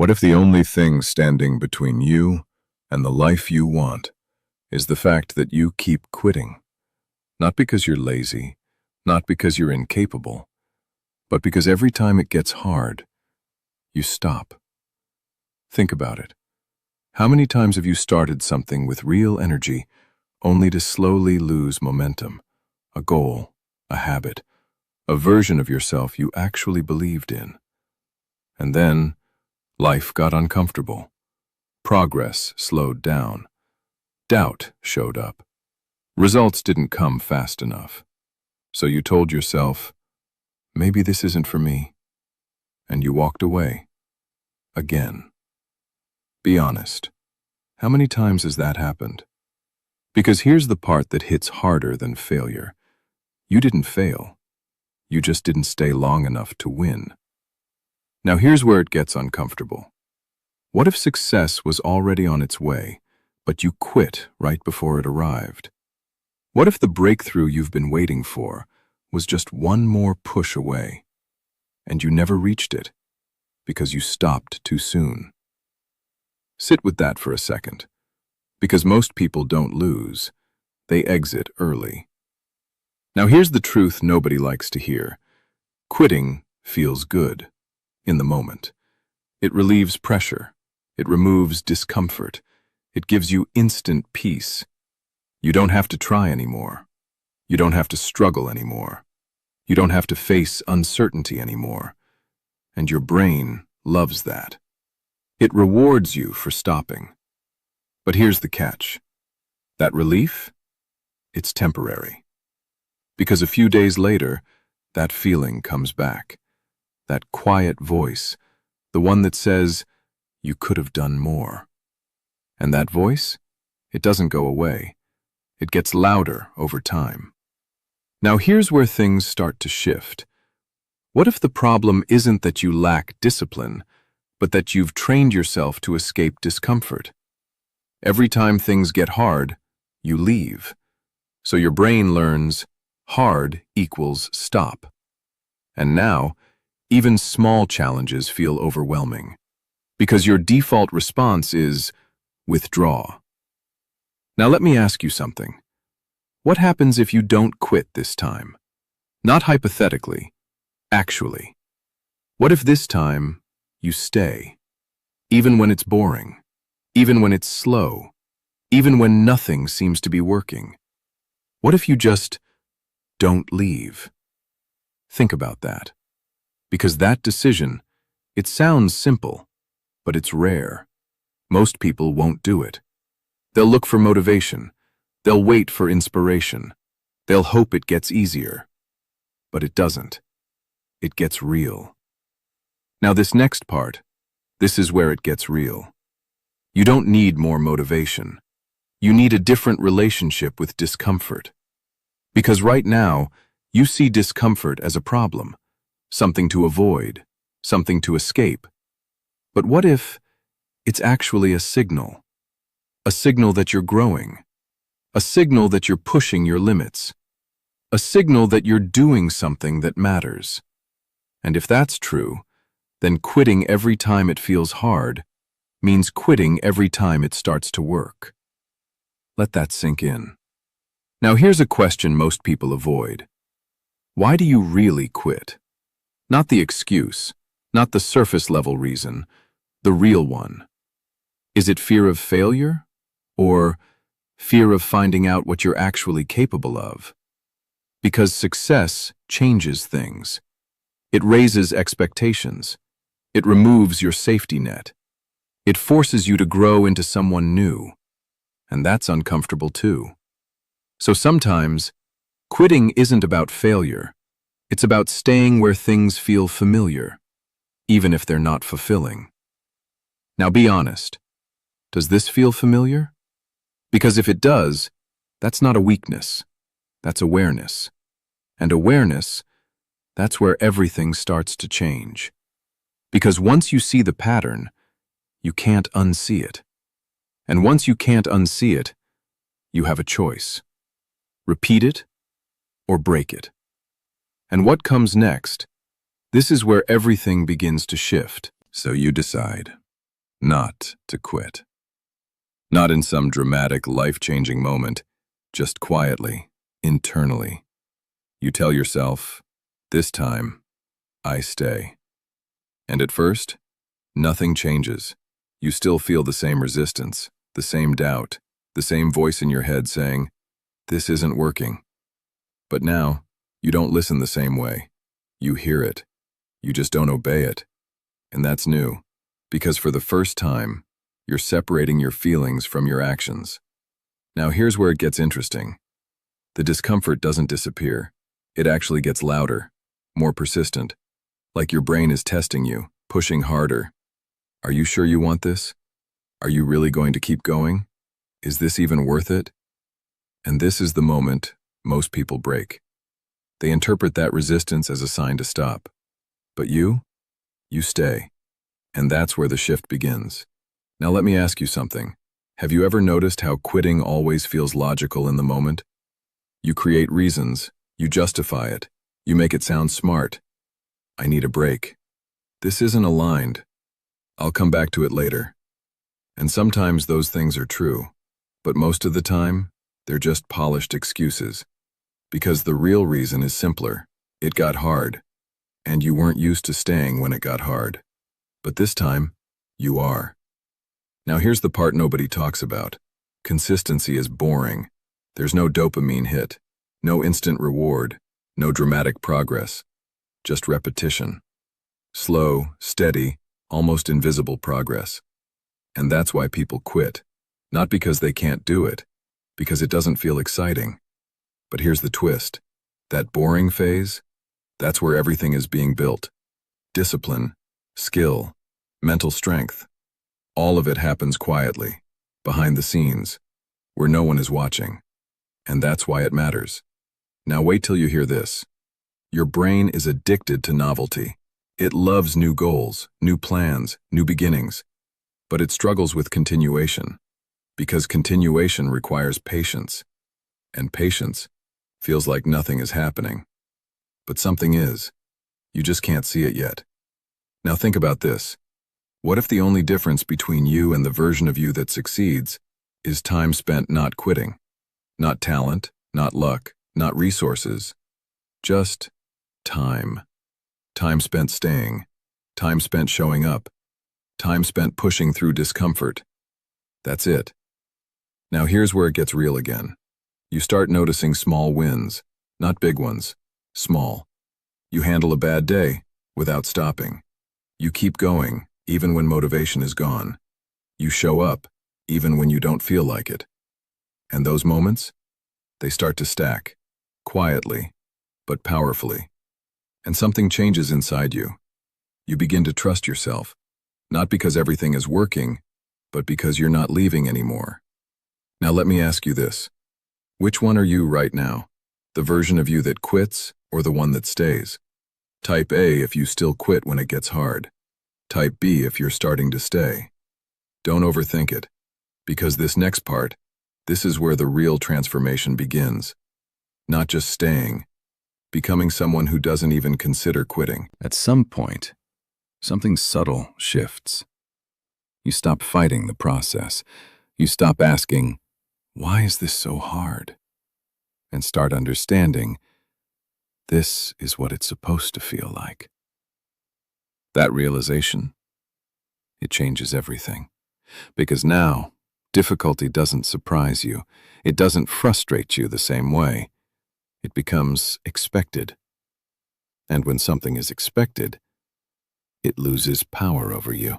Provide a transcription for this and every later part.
What if the only thing standing between you and the life you want is the fact that you keep quitting? Not because you're lazy, not because you're incapable, but because every time it gets hard, you stop. Think about it. How many times have you started something with real energy only to slowly lose momentum? A goal, a habit, a version of yourself you actually believed in. And then, life got uncomfortable. Progress slowed down. Doubt showed up. Results didn't come fast enough. So you told yourself, maybe this isn't for me. And you walked away. Again. Be honest. How many times has that happened? Because here's the part that hits harder than failure. You didn't fail. You just didn't stay long enough to win. Now here's where it gets uncomfortable. What if success was already on its way, but you quit right before it arrived? What if the breakthrough you've been waiting for was just one more push away, and you never reached it because you stopped too soon? Sit with that for a second, because most people don't lose, they exit early. Now here's the truth nobody likes to hear. Quitting feels good in the moment. It relieves pressure. It removes discomfort. It gives you instant peace. You don't have to try anymore. You don't have to struggle anymore. You don't have to face uncertainty anymore. And your brain loves that. It rewards you for stopping. But here's the catch. That relief? It's temporary. Because a few days later, that feeling comes back. That quiet voice, the one that says, you could have done more. And that voice, it doesn't go away. It gets louder over time. Now here's where things start to shift. What if the problem isn't that you lack discipline, but that you've trained yourself to escape discomfort? Every time things get hard, you leave. So your brain learns hard equals stop. And now, even small challenges feel overwhelming, because your default response is withdraw. Now let me ask you something. What happens if you don't quit this time? Not hypothetically, actually. What if this time you stay? Even when it's boring, even when it's slow, even when nothing seems to be working. What if you just don't leave? Think about that. Because that decision, it sounds simple, but it's rare. Most people won't do it. They'll look for motivation. They'll wait for inspiration. They'll hope it gets easier. But it doesn't. It gets real. Now this next part, this is where it gets real. You don't need more motivation. You need a different relationship with discomfort. Because right now, you see discomfort as a problem, something to avoid, something to escape. But what if it's actually a signal that you're growing, a signal that you're pushing your limits, a signal that you're doing something that matters? And if that's true, then quitting every time it feels hard means quitting every time it starts to work. Let that sink in. Now here's a question most people avoid. Why do you really quit? Not the excuse, not the surface-level reason, the real one. Is it fear of failure? Or fear of finding out what you're actually capable of? Because success changes things. It raises expectations. It removes your safety net. It forces you to grow into someone new. And that's uncomfortable too. So sometimes, quitting isn't about failure. It's about staying where things feel familiar, even if they're not fulfilling. Now be honest. Does this feel familiar? Because if it does, that's not a weakness. That's awareness. And awareness, that's where everything starts to change. Because once you see the pattern, you can't unsee it. And once you can't unsee it, you have a choice. Repeat it or break it. And what comes next? This is where everything begins to shift. So you decide. not to quit. Not in some dramatic, life-changing moment, just quietly, internally. You tell yourself, this time, I stay. And at first, nothing changes. You still feel the same resistance, the same doubt, the same voice in your head saying, this isn't working. But now, you don't listen the same way. You hear it. You just don't obey it. And that's new, because for the first time, you're separating your feelings from your actions. Now here's where it gets interesting. The discomfort doesn't disappear. It actually gets louder, more persistent, like your brain is testing you, pushing harder. Are you sure you want this? Are you really going to keep going? Is this even worth it? And this is the moment most people break. They interpret that resistance as a sign to stop. But you stay. And that's where the shift begins. Now let me ask you something. Have you ever noticed how quitting always feels logical in the moment? You create reasons, you justify it, you make it sound smart. I need a break. This isn't aligned. I'll come back to it later. And sometimes those things are true, but most of the time, they're just polished excuses. Because the real reason is simpler. It got hard, and you weren't used to staying when it got hard. But this time, you are. Now here's the part nobody talks about. Consistency is boring. There's no dopamine hit, no instant reward, no dramatic progress, just repetition. Slow, steady, almost invisible progress. And that's why people quit. Not because they can't do it, because it doesn't feel exciting. But here's the twist. That boring phase, that's where everything is being built. Discipline, skill, mental strength. All of it happens quietly, behind the scenes, where no one is watching. And that's why it matters. Now wait till you hear this. Your brain is addicted to novelty. It loves new goals, new plans, new beginnings. But it struggles with continuation, because continuation requires patience. And patience feels like nothing is happening. But something is. You just can't see it yet. Now think about this. What if the only difference between you and the version of you that succeeds is time spent not quitting? Not talent, not luck, not resources. Just time. Time spent staying. Time spent showing up. Time spent pushing through discomfort. That's it. Now here's where it gets real again. You start noticing small wins, not big ones, small. You handle a bad day without stopping. You keep going, even when motivation is gone. You show up, even when you don't feel like it. And those moments, they start to stack, quietly, but powerfully. And something changes inside you. You begin to trust yourself, not because everything is working, but because you're not leaving anymore. Now let me ask you this. Which one are you right now? The version of you that quits or the one that stays? Type A if you still quit when it gets hard. Type B if you're starting to stay. Don't overthink it, because this next part, this is where the real transformation begins. Not just staying, becoming someone who doesn't even consider quitting. At some point, something subtle shifts. You stop fighting the process. You stop asking, why is this so hard? And start understanding, this is what it's supposed to feel like. That realization, it changes everything. Because now, difficulty doesn't surprise you. It doesn't frustrate you the same way. It becomes expected. And when something is expected, it loses power over you.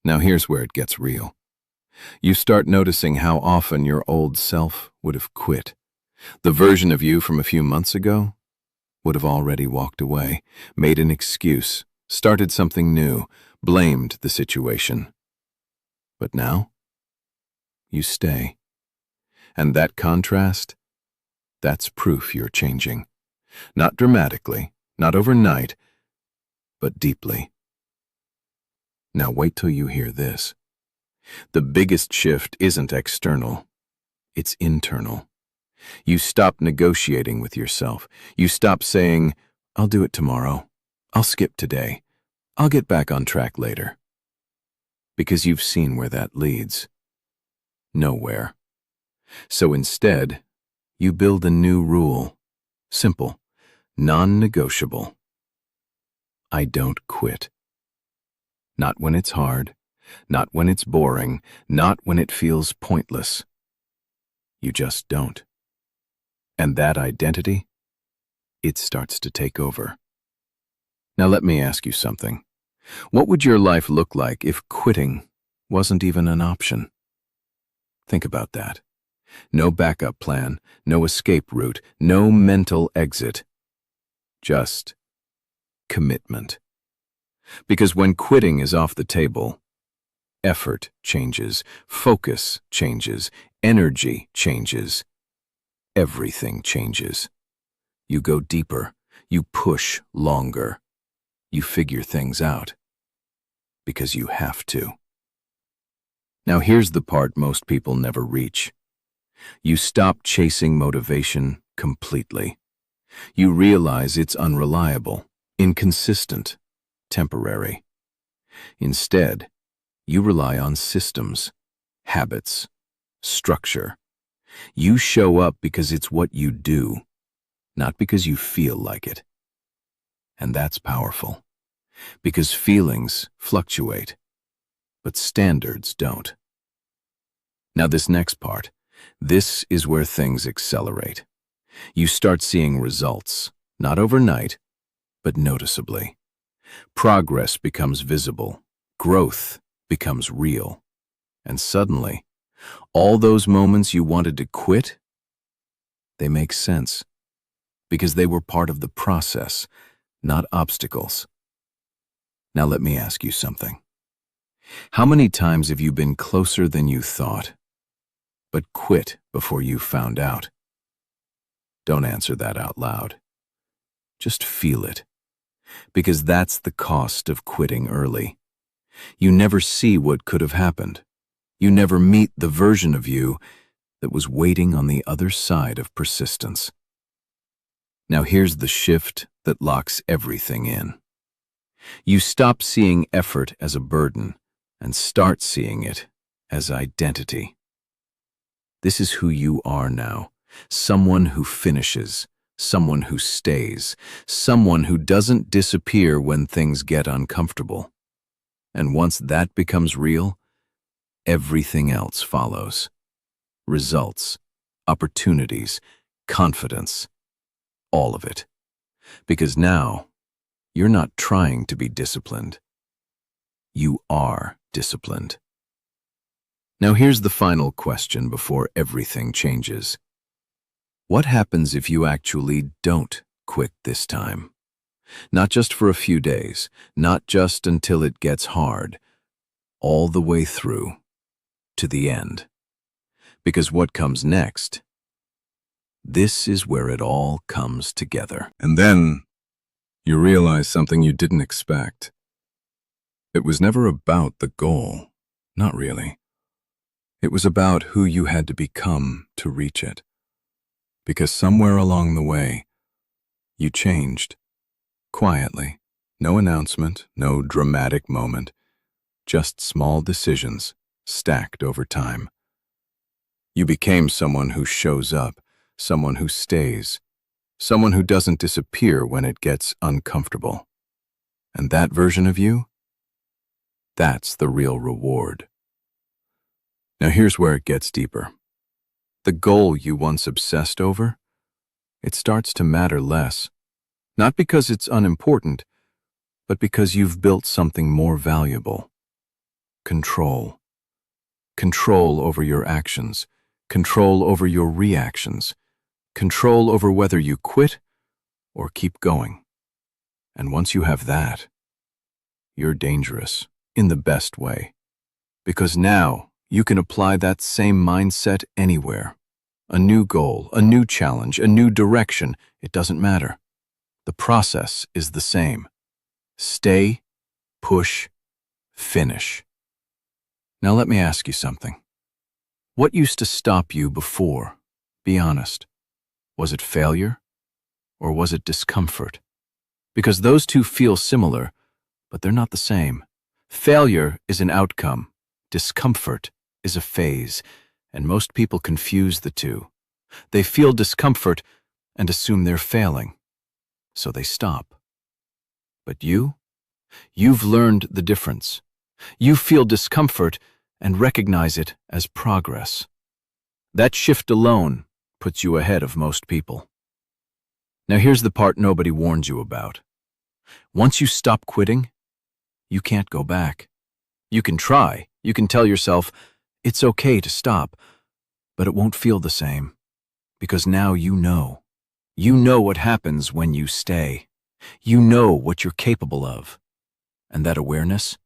Now here's where it gets real. You start noticing how often your old self would have quit. The version of you from a few months ago would have already walked away, made an excuse, started something new, blamed the situation. But now, you stay. And that contrast, that's proof you're changing. Not dramatically, not overnight, but deeply. Now wait till you hear this. The biggest shift isn't external, it's internal. You stop negotiating with yourself. You stop saying, I'll do it tomorrow. I'll skip today. I'll get back on track later. because you've seen where that leads. Nowhere. So instead, you build a new rule. Simple, non-negotiable. I don't quit. Not when it's hard, not when it's boring, not when it feels pointless. You just don't. And that identity, it starts to take over. Now let me ask you something. What would your life look like if quitting wasn't even an option? Think about that. No backup plan, no escape route, no mental exit. Just commitment. Because when quitting is off the table, effort changes, focus changes, energy changes, everything changes. You go deeper, you push longer, you figure things out. Because you have to. Now here's the part most people never reach. You stop chasing motivation completely. You realize it's unreliable, inconsistent, temporary. Instead, you rely on systems, habits, structure. You show up because it's what you do, not because you feel like it. And that's powerful, because feelings fluctuate, but standards don't. Now this next part, this is where things accelerate. You start seeing results, not overnight, but noticeably. Progress becomes visible, growth becomes real, and suddenly, all those moments you wanted to quit, they make sense, because they were part of the process, not obstacles. Now let me ask you something. How many times have you been closer than you thought, but quit before you found out? Don't answer that out loud. Just feel it, because that's the cost of quitting early. You never see what could have happened. You never meet the version of you that was waiting on the other side of persistence. Now here's the shift that locks everything in. You stop seeing effort as a burden and start seeing it as identity. This is who you are now, someone who finishes, someone who stays, someone who doesn't disappear when things get uncomfortable. And once that becomes real, everything else follows. Results, opportunities, confidence, all of it. Because now, you're not trying to be disciplined. You are disciplined. Now here's the final question before everything changes. What happens if you actually don't quit this time? Not just for a few days, not just until it gets hard, all the way through, to the end. Because what comes next, this is where it all comes together. And then you realize something you didn't expect. It was never about the goal, not really. It was about who you had to become to reach it. Because somewhere along the way, you changed. Quietly. No announcement, no dramatic moment. Just small decisions, stacked over time. You became someone who shows up, someone who stays, someone who doesn't disappear when it gets uncomfortable. And that version of you? That's the real reward. Now here's where it gets deeper. The goal you once obsessed over, it starts to matter less. Not because it's unimportant, but because you've built something more valuable. Control. Control over your actions. Control over your reactions. Control over whether you quit or keep going. And once you have that, you're dangerous in the best way. Because now you can apply that same mindset anywhere. A new goal, a new challenge, a new direction, it doesn't matter. The process is the same. Stay, push, finish. Now let me ask you something. What used to stop you before? Be honest. Was it failure? Or was it discomfort? Because those two feel similar, but they're not the same. Failure is an outcome. Discomfort is a phase, and most people confuse the two. They feel discomfort and assume they're failing, so they stop. But you've learned the difference. You feel discomfort and recognize it as progress. That shift alone puts you ahead of most people. Now here's the part nobody warns you about. Once you stop quitting, you can't go back. You can try. You can tell yourself, it's okay to stop, but it won't feel the same. Because now you know. You know what happens when you stay. You know what you're capable of. And that awareness,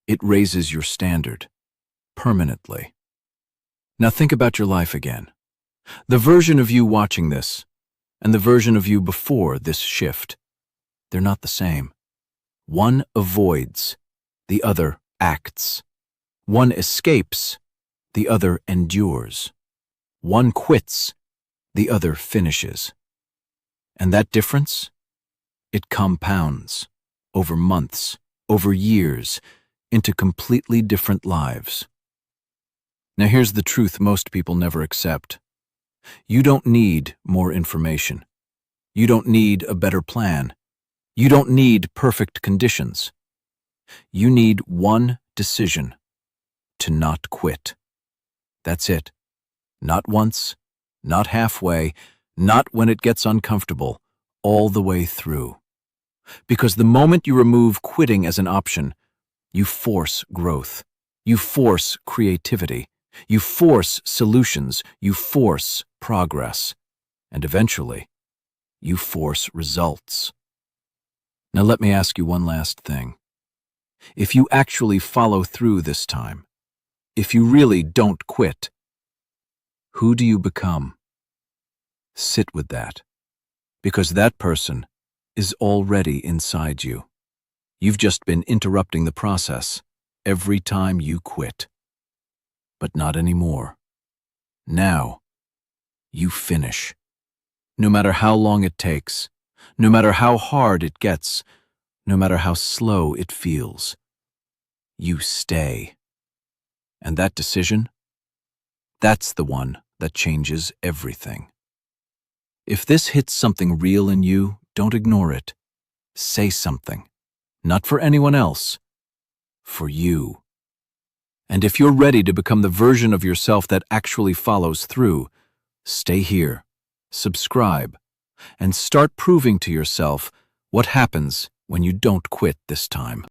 it raises your standard, permanently. Now think about your life again. The version of you watching this, and the version of you before this shift, they're not the same. One avoids, the other acts. One escapes, the other endures. One quits, the other finishes. And that difference? It compounds over months, over years, into completely different lives. Now here's the truth most people never accept. You don't need more information. You don't need a better plan. You don't need perfect conditions. You need one decision: to not quit. That's it. Not once, not halfway, not when it gets uncomfortable, all the way through. Because the moment you remove quitting as an option, you force growth. You force creativity. You force solutions. You force progress. And eventually, you force results. Now let me ask you one last thing. If you actually follow through this time, if you really don't quit, who do you become? Sit with that, because that person is already inside you. You've just been interrupting the process every time you quit. But not anymore. Now, you finish. No matter how long it takes, no matter how hard it gets, no matter how slow it feels, you stay. And that decision? That's the one that changes everything. If this hits something real in you, don't ignore it. Say something. Not for anyone else, for you. And if you're ready to become the version of yourself that actually follows through, stay here, subscribe, and start proving to yourself what happens when you don't quit this time.